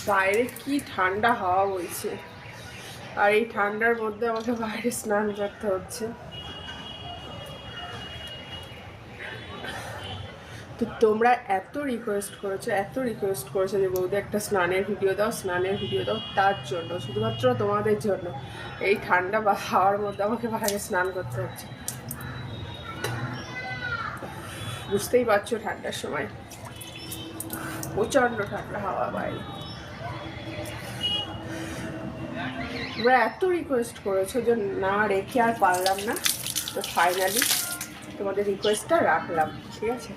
বাইরে কি ঠান্ডা হাওয়া বইছে, আর এই ঠান্ডার মধ্যে আমাকে বাইরে স্নান করতে হচ্ছে। তো তোমরা এত রিকোয়েস্ট করেছো যে বৌদি একটা স্নানের ভিডিও দাও, তার জন্য, শুধুমাত্র তোমাদের জন্য এই ঠান্ডা বা হাওয়ার মধ্যে আমাকে বাইরে স্নান করতে হচ্ছে। বুঝতেই পারছো ঠান্ডার সময় প্রচণ্ড ঠান্ডা হাওয়া বাইরে। তোমরা এত রিকোয়েস্ট করেছো যে না রেখে আর পারলাম না, তো ফাইনালি তোমাদের রিকোয়েস্টটা রাখলাম, ঠিক আছে।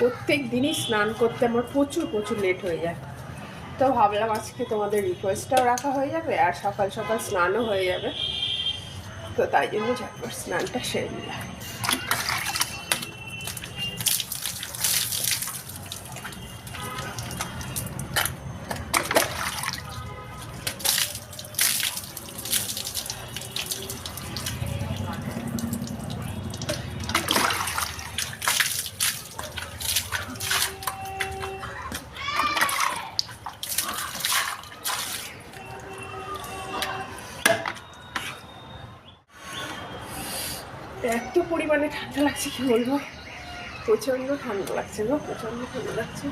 প্রত্যেক দিনই স্নান করতে আমার প্রচুর লেট হয়ে যায়, তো ভাবলাম আজকে তোমাদের রিকোয়েস্টটাও রাখা হয়ে যাবে আর সকাল সকাল স্নানও হয়ে যাবে, তো তাই জন্য ঝটপট স্নানটা সেরে নিলাম। এত পরিমাণে ঠান্ডা লাগছে কি বলবো, প্রচণ্ড ঠান্ডা লাগছে গো, প্রচণ্ড ঠান্ডা লাগছে।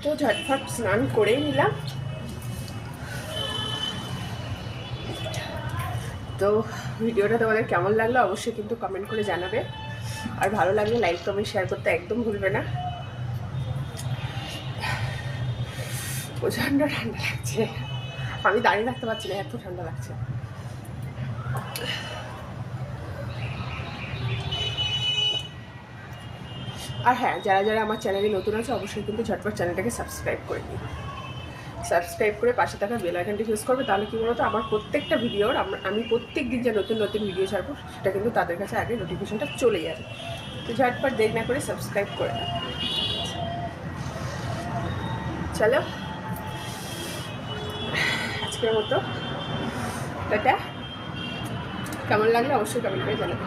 তো ঝটফট স্নান করেই নিলাম। তো ভিডিওটা তোমাদের কেমন লাগলো অবশ্যই কিন্তু কমেন্ট করে জানাবে, আর ভালো লাগলে লাইক কমেন্ট শেয়ার করতে একদম ভুলবে না। প্রচণ্ড ঠান্ডা লাগছে, আমি দাঁড়িয়ে থাকতে পারছি না, এত ঠান্ডা লাগছে। আর হ্যাঁ, যারা যারা আমার চ্যানেলে নতুন আছে অবশ্যই কিন্তু ঝটপট চ্যানেলটাকে সাবস্ক্রাইব করে নিই, সাবস্ক্রাইব করে পাশে থাকা বেল আইকনটি প্রেস করবে, তাহলে কি বলতো আমার প্রত্যেকটা ভিডিওর আমি প্রত্যেক দিন যে নতুন নতুন ভিডিও ছাড়বো সেটা কিন্তু তাদের কাছে আগে নোটিফিকেশনটা চলে যাবে। তো ঝটপট দেরি না করে সাবস্ক্রাইব করে দাও। চলো আজকের মতো টাটা, কেমন লাগলো অবশ্যই কমেন্ট করে জানাবে।